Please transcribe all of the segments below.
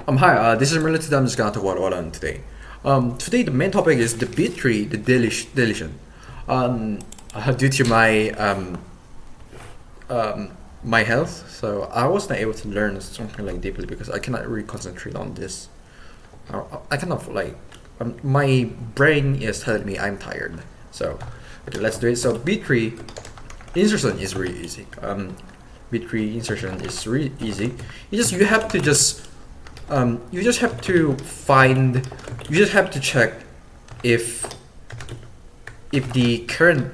Hi, this is Merlin. Today I'm just gonna talk about what I learned today. Today the main topic is the bit tree, the deletion. Due to my health, so I was not able to learn something like deeply because I cannot really concentrate on this. I kind of like my brain is telling me I'm tired. So okay, let's do it. So bit tree insertion is really easy. Bit tree insertion is really easy. You have to just you just have to find, you just have to check if the current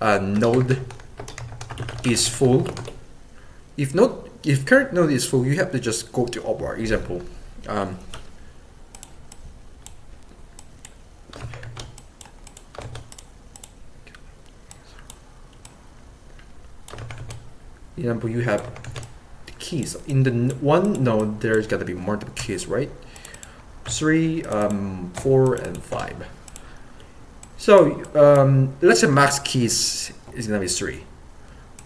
node is full. If current node is full, you have to just go to opvar. Example, you have keys. In the one node, there's got to be multiple keys, right? 3, 4, and 5. So let's say max keys is gonna be 3.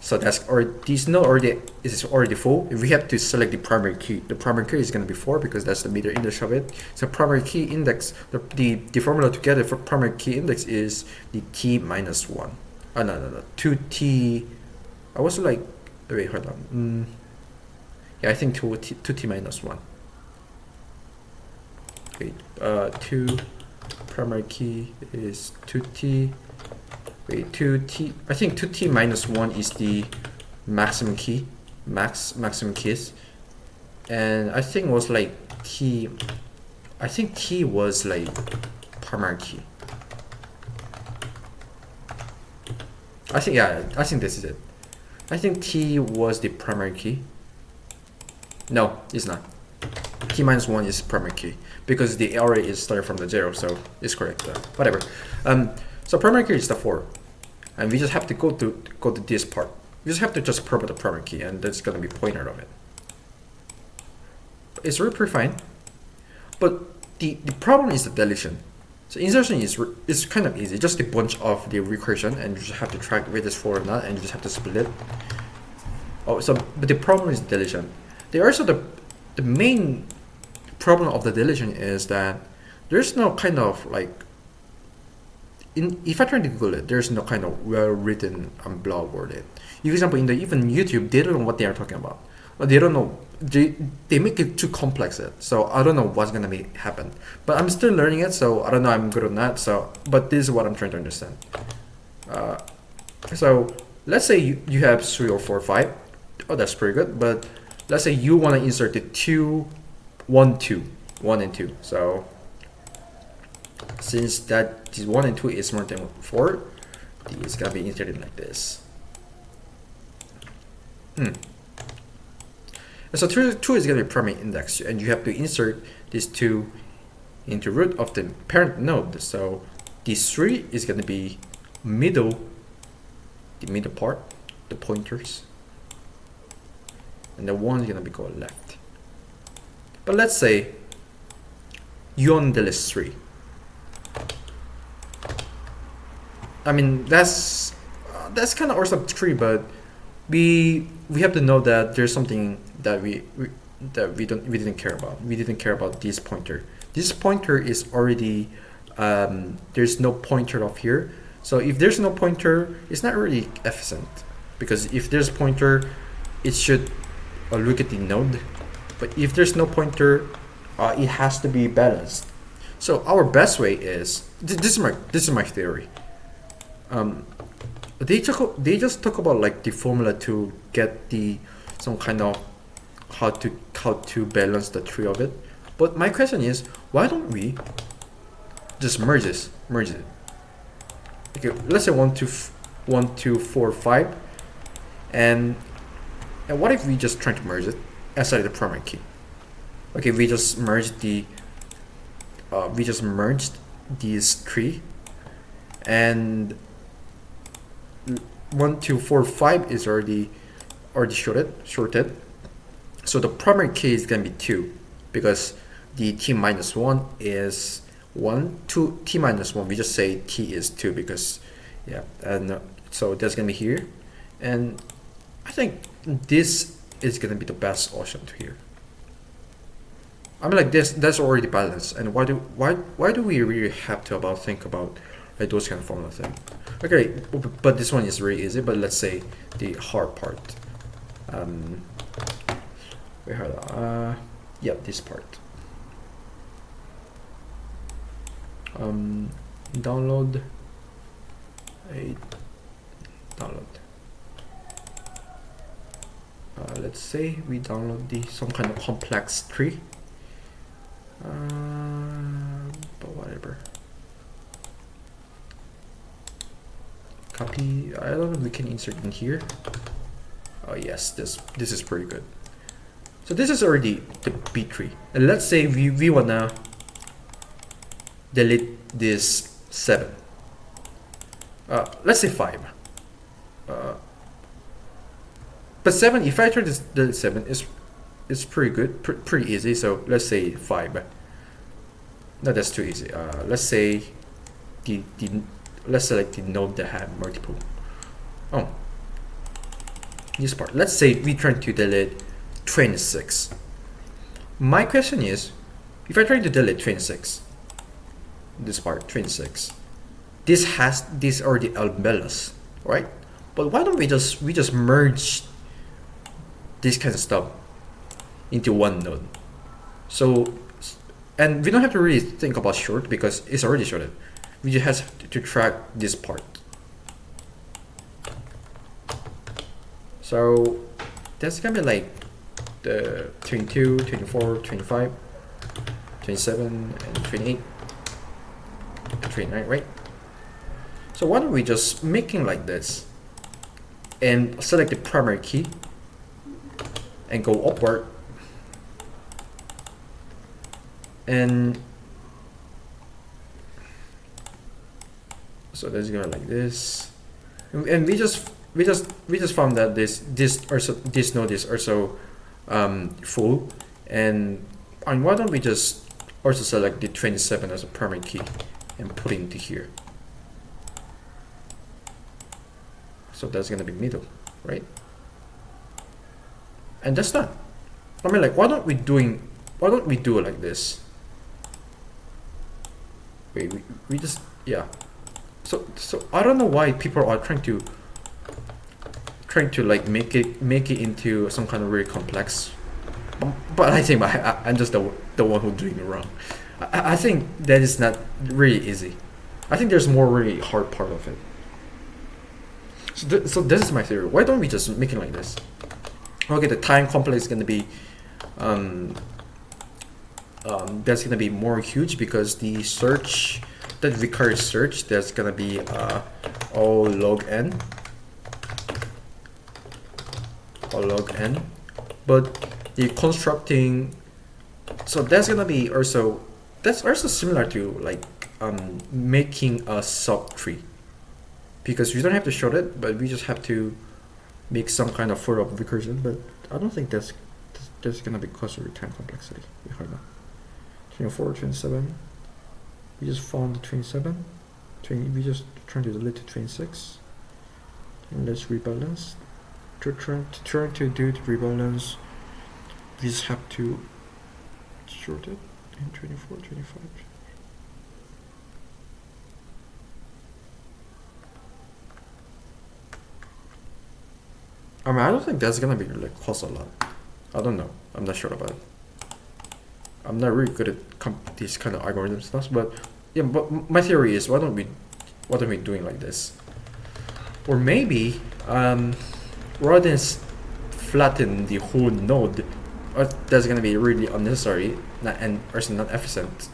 So that's already, this node already is already full. If we have to select the primary key is gonna be 4 because that's the meter index of it. So primary key index, the formula to get it for primary key index is the t minus 1. No, 2t. I was like, wait, hold on. Yeah, I think 2t minus 1. Wait, 2 primary key is 2t. Wait, 2t. I think 2t minus 1 is the maximum key, maximum keys, and I think it was like t. I think t was like primary key. I think this is it. I think t was the primary key. No, it's not. T minus 1 is primary key because the array is starting from the 0, so it's correct. Whatever. So primary key is the 4, and we just have to go to this part. We just have to just probe the primary key, and that's gonna be pointer of it. It's really pretty fine, but the problem is the deletion. So insertion is kind of easy, just a bunch of the recursion, and you just have to track whether it's 4 or not, and you just have to split it. Oh, so but the problem is deletion. There also the main problem of the deletion is that there's no kind of like, if I try to Google it, there's no kind of well-written blog or it. For example, in the even YouTube, they don't know what they are talking about. Or they don't know, they make it too complex. So I don't know what's gonna happen. But I'm still learning it, so I don't know I'm good on that. So, but this is what I'm trying to understand. So let's say you have 3 or 4 or 5. Oh, that's pretty good. But let's say you want to insert the 2, 1, 2, 1 and 2. So since that this 1 and 2 is more than 4, it's gonna be inserted like this. So 2 is gonna be primary index, and you have to insert this 2 into root of the parent node. So this 3 is gonna be the middle part, the pointers, and the 1 is gonna be going left. But let's say you on the list 3. I mean, that's kind of also true, but we have to know that there's something that we didn't care about. We didn't care about this pointer. This pointer is already there's no pointer up here. So if there's no pointer, it's not really efficient, because if there's a pointer, it should look at the node. But if there's no pointer, it has to be balanced. So our best way is this is my theory. They just talk about like the formula to get some kind of how to balance the tree of it. But my question is, why don't we just merge it? Okay, let's say 1, 2, 4, 5, and what if we just try to merge it outside the primary key? Okay, we just merged these 3, and 1, 2, 4, 5 is already shorted. So the primary key is gonna be 2, because the t minus 1 is 1. 2 t minus 1, we just say t is 2 because yeah, and so that's gonna be here, and I think this is gonna be the best option to here. I mean, like this, that's already balanced. And why do we really have to think about like those kind of formula thing? Okay, but this one is really easy. But let's say the hard part. We have yeah, this part. Download a download. Let's say we download some kind of complex tree. But whatever. Copy. I don't know if we can insert in here. Oh yes, this is pretty good. So this is already the B tree, and let's say we wanna delete this 7. Let's say 5. But 7, if I try to delete 7, it's pretty good, pretty easy. So let's say 5. No, that's too easy. Let's say let's select the node that have multiple. Oh, this part. Let's say we try to delete 26. My question is, if I try to delete 26, this part 26, this already albellus, right? But why don't we just merge this kind of stuff into one node? So, and we don't have to really think about short because it's already shorted. We just have to track this part. So that's gonna be like the 22, 24, 25, 27, and 28, and 29, right? So why don't we just making like this and select the primary key and go upward, and so let's go like this, and we just found that this node is also full, and why don't we just also select the 27 as a primary key and put it into here. So that's gonna be middle, right? And that's done. I mean, like, why don't we do it like this? Wait, we just, yeah. So I don't know why people are trying to like make it into some kind of really complex. But I think I'm just the one who's doing it wrong. I think that is not really easy. I think there's more really hard part of it. So this is my theory. Why don't we just make it like this? Okay, the time complex is gonna be that's gonna be more huge because the search that requires search, that's gonna be O log n, but the constructing, so that's gonna be also, that's also similar to like making a subtree, because we don't have to short it, but we just have to make some kind of for loop recursion. But I don't think that's gonna be closer to time complexity. We heard that 24, 27. We just found the 27. We just trying to delete the 26. And let's rebalance. To try to do the rebalance, we just have to short it in 24, 25. I mean, I don't think that's gonna be like cost a lot. I don't know. I'm not sure about it. I'm not really good at these kind of algorithm stuff, but yeah. But my theory is, why don't we doing like this? Or maybe rather than flatten the whole node, that's gonna be really unnecessary and also not efficient.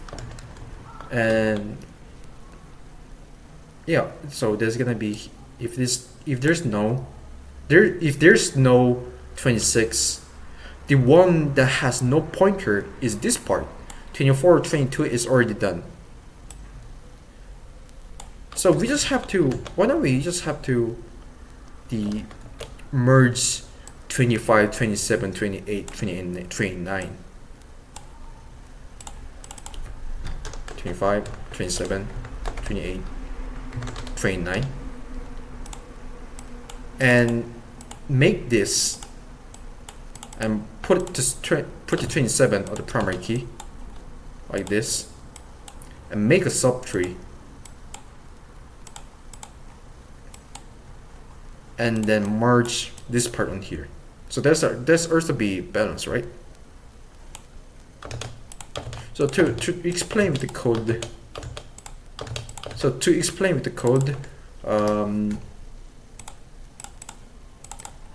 And yeah, so there's gonna be, if there's no 26, the one that has no pointer is this part. 24, 22 is already done. So we just have to, why don't we just have to merge 25, 27, 28, 28, 29. 25, 27, 28, 29. And make this and put the 27 on the primary key like this and make a subtree, and then merge this part in here. So there's also be balance, right? So to explain the code,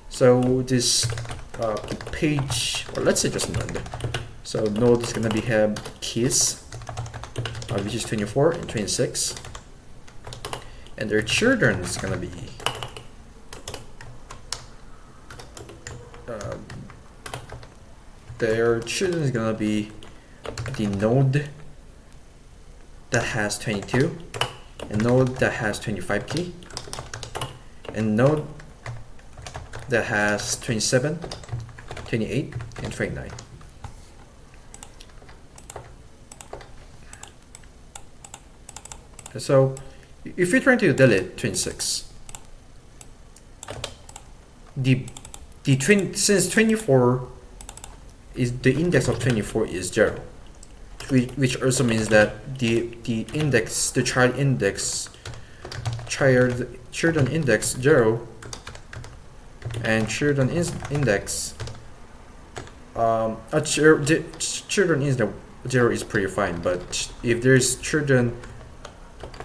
so this page, or let's say just node. So node is gonna have keys, which is 24 and 26, and their children is gonna be the node that has 22, and node that has 25 key, and node that has 27, 28, and 29. So if you're trying to delete 26, since 24 is the index of 24 is 0, which also means that the children index 0 and children index children is the 0 is pretty fine, but if there's children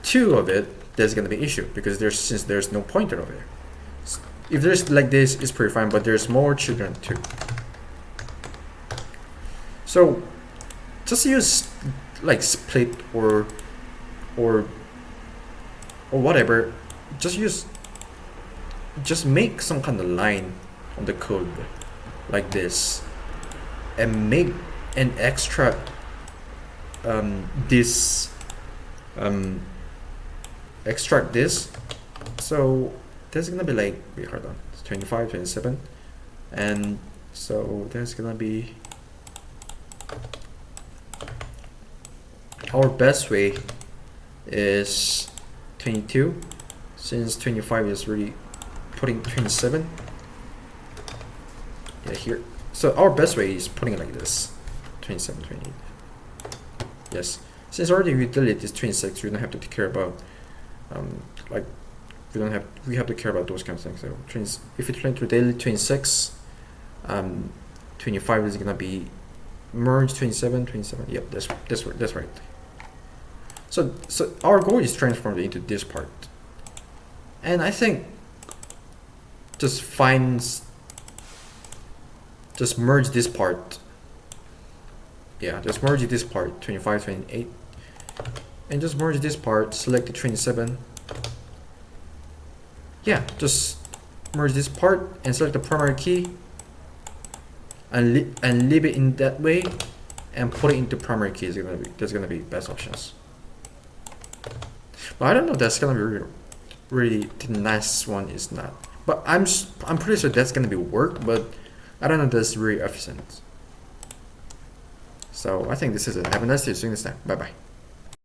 2 of it, there's gonna be issue because since there's no pointer over there. If there's like this, it's pretty fine, but there's more children 2. So just use like split or whatever. Just make some kind of line on the code like this, and make an extra extract this. So there's gonna be like, wait, hold on, it's 25, 27, and so there's gonna be, our best way is 22, since 25 is really putting 27 here. So our best way is putting it like this, 27, 28. Yes, since already we delete this 26, we don't have to care about like we have to care about those kinds of things. So if you're trying to delete 26, 25 is gonna be merge 27, 27. Yep, that's right. So our goal is transformed into this part, and I think just merge this part. Yeah, just merge this part, 25, 28, and just merge this part, select the 27. Yeah, just merge this part and select the primary key and leave it in that way and put it into primary key. That's gonna be best options. But I don't know if that's gonna be really the nice one is not. But I'm pretty sure that's gonna be work, but I don't know if that's really efficient. So I think this is it. Have a nice day. See you next time. Bye bye.